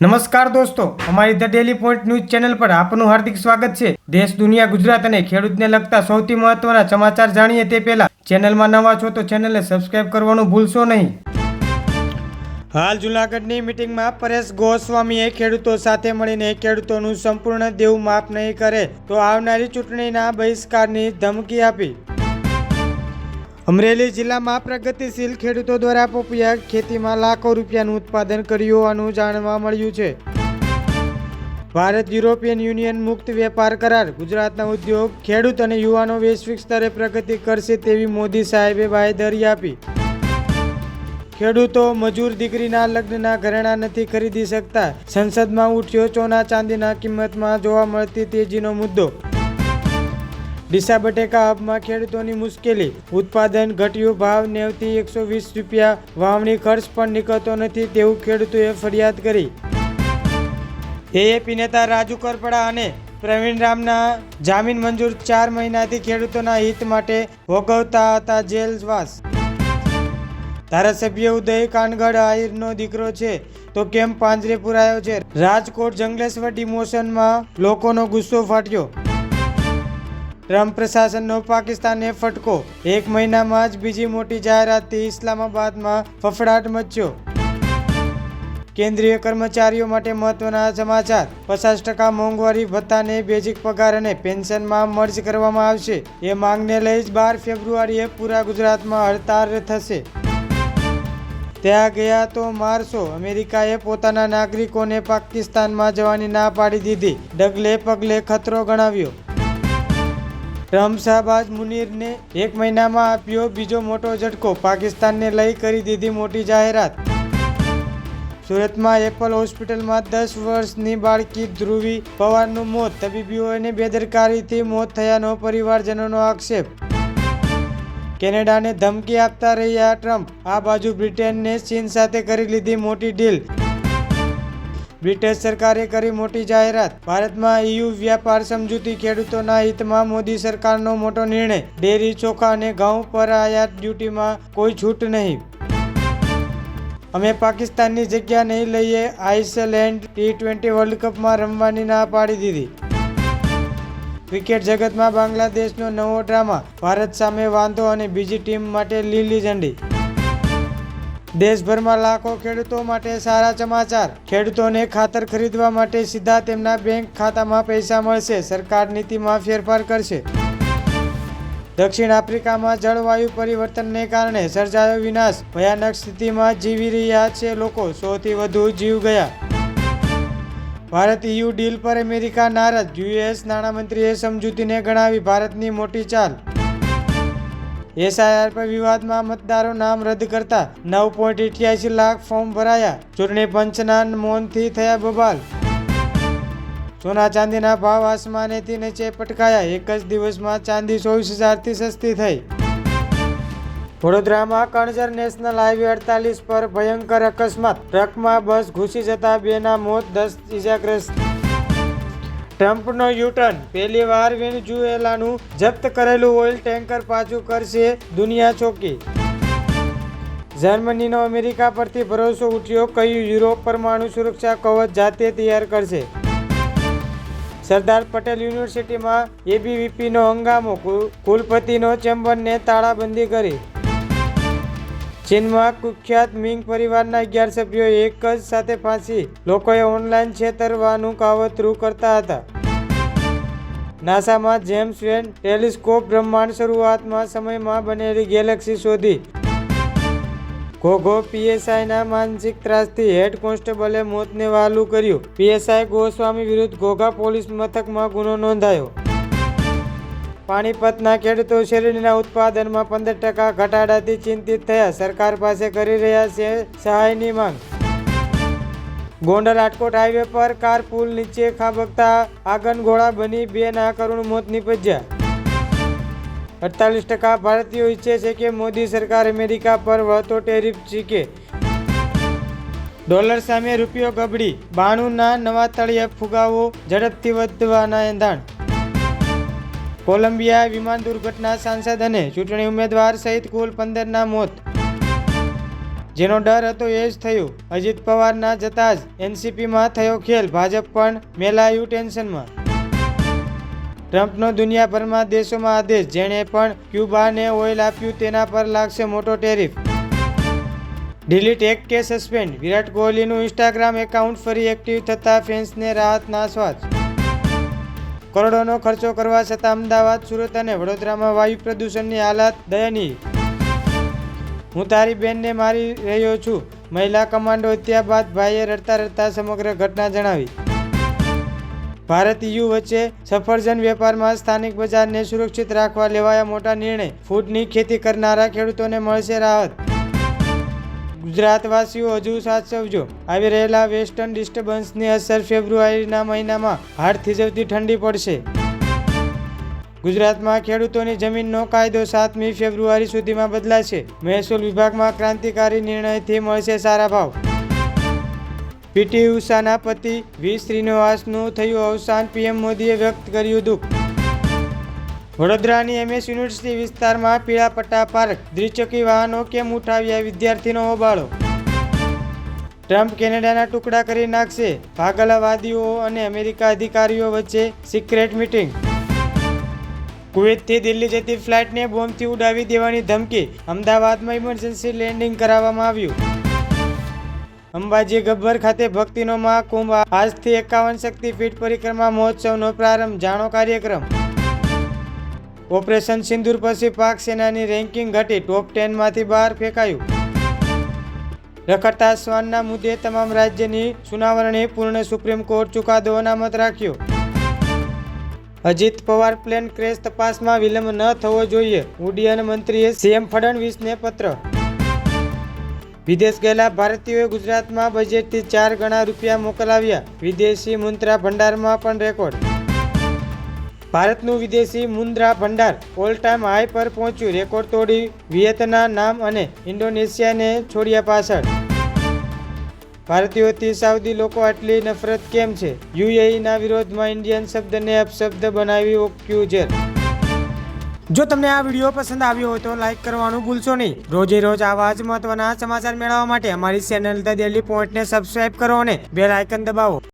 નમસ્કાર દોસ્તો, અમારી the daily point news channel પર આપનું હાર્દિક સ્વાગત છે। દેશ, દુનિયા, ગુજરાત અને ખેડૂતને લગતા સૌથી મહત્વના સમાચાર જાણીએ તે પહેલા ચેનલમાં નવા છો તો ચેનલને સબસ્ક્રાઇબ કરવાનું ભૂલશો નહીં। હાલ જૂનાગઢની મીટિંગમાં પરેશ ગોસ્વામીએ ખેડૂતો સાથે મળીને ખેડૂતોનું સંપૂર્ણ દેવું માફ નહીં કરે તો આવનારી ચૂંટણીના બહિષ્કારની ધમકી આપી। અમરેલી જિલ્લામાં પ્રગતિશીલ ખેડૂતો દ્વારા પપૈયા ખેતીમાં લાખો રૂપિયાનું ઉત્પાદન કર્યું હોવાનું જાણવા મળ્યું છે। ભારત યુરોપિયન યુનિયન મુક્ત વેપાર કરાર ગુજરાતના ઉદ્યોગ, ખેડૂત અને યુવાનો વૈશ્વિક સ્તરે પ્રગતિ કરશે તેવી મોદી સાહેબે બાંહેધરી આપી। ખેડૂતો મજૂર દીકરીના લગ્નના ઘરેણાં નથી ખરીદી શકતા, સંસદમાં ઉઠ્યો સોના ચાંદીના કિંમતમાં જોવા મળતી તેજીનો મુદ્દો। ડીસા બટેકા હબમાં ખેડૂતોની મુશ્કેલી, ઉત્પાદન ઘટ્યું, ભાવ 90 થી 120 રૂપિયા, વાવણી ખર્ચ પણ નીકળતો નથી તેવું ખેડૂતોએ ફરિયાદ કરી। એએપી નેતા રાજુ કરપડા અને પ્રવીણ રામના જામીન મંજૂર, 4 મહિનાથી ખેડૂતોના હિત માટે ભોગવતા હતા જેલવાસ। ધારાસભ્ય ઉદય કાનગડ આહિરનો દીકરો છે તો કેમ પાંજરે પુરાયો છે? રાજકોટ જંગલેશ્વર ડિમોશનમાં લોકોનો ગુસ્સો ફાટ્યો। ટ્રમ્પ પ્રશાસનનો પાકિસ્તાનને ફટકો, 1 મહિનામાં જ બીજી મોટી જાહેરાતથી ઇસ્લામાબાદમાં ફફડાટ મચ્યો। કેન્દ્રીય કર્મચારીઓ માટે મહત્વના સમાચાર, 50% મોંઘવારી ભથ્થાને બેઝિક પગાર અને પેન્શનમાં મર્જ કરવામાં આવશે। એ માંગને લઈ 12 ફેબ્રુઆરીએ પૂરા ગુજરાતમાં હડતાળ થશે। ત્યાં ગયા તો મારશો, અમેરિકાએ પોતાના નાગરિકોને પાકિસ્તાનમાં જવાની ના પાડી દીધી, ડગલે પગલે ખતરો ગણાવ્યો। ટ્રમ્પ શાહબાજ મુનીરને 1 મહિનામાં આપ્યો બીજો મોટો ઝટકો, પાકિસ્તાનને લઈ કરી દીધી મોટી જાહેરાત। સુરતમાં એપલ હોસ્પિટલમાં 10 વર્ષની બાળકી ધ્રુવી પવારનું મોત, તબીબોની બેદરકારીથી મોત થયાનો પરિવારજનોનો આક્ષેપ। કેનેડાને ધમકી આપતા રહ્યા ટ્રમ્પ, આ બાજુ બ્રિટનને ચીન સાથે કરી લીધી મોટી ડીલ। બ્રિટિશ સરકારે કરી મોટી જાહેરાત, ભારતમાં EU વ્યાપાર સમજૂતી ખેડૂતોના હિતમાં મોદી સરકારનો મોટો નિર્ણય, ડેરી, ચોખા અને ઘઉં પર આયાત ડ્યુટીમાં કોઈ છૂટ નહીં। અમે પાકિસ્તાનની જગ્યા નહીં લઈએ, આઇસલેન્ડ T20 વર્લ્ડ કપમાં રમવાની ના પાડી દીધી। ક્રિકેટ જગતમાં બાંગ્લાદેશનો નવો ડ્રામા, ભારત સામે વાંધો અને બીજી ટીમ માટે લીલી ઝંડી। દેશભરમાં લાખો ખેડૂતો માટે સારા સમાચાર, ખેડૂતોને ખાતર ખરીદવા માટે સીધા તેમના બેંક ખાતામાં પૈસા મળશે, સરકાર નીતિમાં ફેરફાર કરશે। દક્ષિણ આફ્રિકામાં જળવાયુ પરિવર્તનને કારણે સર્જાયો વિનાશ, ભયાનક સ્થિતિમાં જીવી રહ્યા છે લોકો, 100 થી વધુ જીવ ગયા। ભારત EU ડીલ પર અમેરિકા નારાજ, US નાણામંત્રીએ સમજૂતીને ગણાવી ભારતની મોટી ચાલ। SIR પર વિવાદમાં મતદારો નામ રદ કરતા 9.88 લાખ ફોર્મ ભરાયા, ચૂંટણી પંચના મૌનથી થયા બબાલ। સોના ચાંદીના ભાવ આસમાનેથી નીચે પટકાયા, એક જ દિવસમાં ચાંદી 24,000થી સસ્તી થઈ। વડોદરામાં કણજર નેશનલ હાઈવે 48 પર ભયંકર અકસ્માત, ટ્રકમાં બસ ઘૂસી જતા 2ના મોત, 10 ઇજાગ્રસ્ત। ટ્રમ્પનો યુટર્ન, પહેલી વાર વેનેઝુએલાનું જપ્ત કરેલું ઓઇલ ટેન્કર પાછું કરશે દુનિયા ચોકી। જર્મનીનો અમેરિકા પરથી ભરોસો ઉઠ્યો, કહ્યું યુરોપ પરમાણુ સુરક્ષા કવચ જાતે તૈયાર કરશે। સરદાર પટેલ યુનિવર્સિટીમાં ABVPનો હંગામો, કુલપતિનો ચેમ્બરને તાળાબંધી કરી। ચીનમાં કુખ્યાત મિંગ પરિવારના 11 સભ્યો એક જ સાથે ફાંસી, લોકોએ ઓનલાઈન છેતરવાનું કાવતરું કરતા હતા। નાસામાં જેમ્સ વેબ ટેલિસ્કોપ બ્રહ્માંડ શરૂઆતમાં સમયમાં બનેલી ગેલેક્સી શોધી। ઘોઘો PSIના માનસિક ત્રાસથી હેડ કોન્સ્ટેબલે મોતને વહાલું કર્યું, PSI ગોસ્વામી વિરુદ્ધ ઘોઘા પોલીસ મથકમાં ગુનો નોંધાયો। પાણીપતના ખેડૂતો શેરડીના ઉત્પાદનમાં 15% ઘટાડાથી ચિંતિત થયા, સરકાર પાસે કરી રહ્યા છે સહાયની માંગ। ગોંડલ રાજકોટ હાઈવે પર કાર પુલ નીચે ખાબકતા આગનગોળા બની 2ના કરુણ મોત નીપજ્યા। 48% ભારતીયો ઈચ્છે છે કે મોદી સરકાર અમેરિકા પર વધતો ટેરિફ ચીકે। ડોલર સામે રૂપિયો ગબડી, 92ના નવા તળિયે ફુગાવો, ઝડપથી વધવાના એંધાણ। કોલંબિયા વિમાન દુર્ઘટના, સાંસદ અને ચૂંટણી ઉમેદવાર સહિત કુલ 15ના મોત। જેનો ડર હતો એ જ થયું. અજીત પવારના જતા જ એનસીપીમાં થયો ખેલ, ભાજપ પણ મેલાયું ટેન્શનમાં. ટ્રમ્પનો દુનિયાભરમાં દેશોમાં આદેશ, જેણે પણ ક્યુબાને ઓઇલ આપ્યું તેના પર લાગશે મોટો ટેરિફ. ડિલીટ એક કે સસ્પેન્ડ, વિરાટ કોહલીનું ઇન્સ્ટાગ્રામ એકાઉન્ટ ફરી એક્ટિવ થતાં ફેન્સને રાહતના શ્વાસ. કરોડોનો ખર્ચો કરવા છતાં અમદાવાદ, સુરત અને વડોદરામાં વાયુ પ્રદૂષણની હાલત દયનીય. હું તારી બેનને મારી રહ્યો છું. મહિલા કમાન્ડો હત્યા બાદ ભાઈએ રડતા રડતા સમગ્ર ઘટના જણાવી. ભારત EU વચ્ચે સફરજન વેપારમાં સ્થાનિક બજારને સુરક્ષિત રાખવા લેવાયા મોટા નિર્ણય. ફૂડની ખેતી કરનારા ખેડૂતોને મળશે રાહત. ગુજરાતવાસીઓ હજુ સાચવજો, આવી રહેલા વેસ્ટર્ન ડિસ્ટર્બન્સની અસર ફેબ્રુઆરીના મહિનામાં હાડ થીજવતી ઠંડી પડશે. ગુજરાતમાં ખેડૂતોની જમીનનો કાયદો 7મી ફેબ્રુઆરી સુધીમાં બદલાશે. મહેસૂલ વિભાગમાં ક્રાંતિકારી નિર્ણયથી મળશે સારા ભાવ. પીટી ઉષાના પતિ વી શ્રીનિવાસનું થયું અવસાન, પીએમ મોદીએ વ્યક્ત કર્યું દુઃખ. વડોદરાની MS યુનિવર્સિટી વિસ્તારમાં પીળા પટ્ટા પાર્ક, દ્વિચક્રી વાહનો કેમ ઉઠાવ્યા, વિદ્યાર્થીનો હોબાળો. ટ્રમ્પ કેનેડાના ટુકડા કરી નાખશે, ભાગલાવાદીઓ અને અમેરિકા અધિકારીઓ વચ્ચે સિક્રેટ મીટિંગ. કુવૈતથી દિલ્હી જતી ફ્લાઇટને બોમ્બથી ઉડાવી દેવાની ધમકી, અમદાવાદમાં ઇમરજન્સી લેન્ડિંગ કરાવવામાં આવ્યું. અંબાજી ગબ્બર ખાતે ભક્તિનો મહાકુંભ, આજથી 51 શક્તિપીઠ પરિક્રમા મહોત્સવનો પ્રારંભ, જાણો કાર્યક્રમ. ઓપરેશન સિંદૂર પછી પાક સેનાની રેન્કિંગ ઘટી, ટોપ 10માંથી બહાર ફેંકાયું. રખડતા શ્વાનના મુદ્દે તમામ રાજ્યની સુનાવણી પૂર્ણ, સુપ્રીમ કોર્ટ ચુકાદો અનામત રાખ્યો. અજીત પવાર પ્લેન ક્રેશ તપાસમાં વિલંબ ન થવો જોઈએ, ઉડ્ડયન મંત્રીએ સીએમ ફડણવીસને પત્ર. વિદેશ ગયેલા ભારતીયોએ ગુજરાતમાં બજેટથી 4 ગણા રૂપિયા મોકલાવ્યા, વિદેશી મુદ્રા ભંડારમાં પણ રેકોર્ડ. ભારતનું વિદેશી મુદ્રા ભંડાર ઓલ ટાઈમ હાઈ પર પહોંચ્યું, રેકોર્ડ તોડી વિયેતનામ અને ઇન્ડોનેશિયાને છોડ્યા પાછળ. ભારતીયોથી સાઉદી લોકો આટલી નફરત કેમ છે? UAEના વિરોધમાં ઇન્ડિયન શબ્દને અપશબ્દ બનાવી ઓક્યુઝર. જો તમને આ વિડીયો પસંદ આવ્યો હોય તો લાઈક કરવાનું ભૂલશો નહીં. રોજે રોજ આવા જ મહત્વના સમાચાર મેળવવા માટે અમારી ચેનલ ધ ડેલી પોઈન્ટને સબસ્ક્રાઇબ કરો અને બેલ આઇકન દબાવો.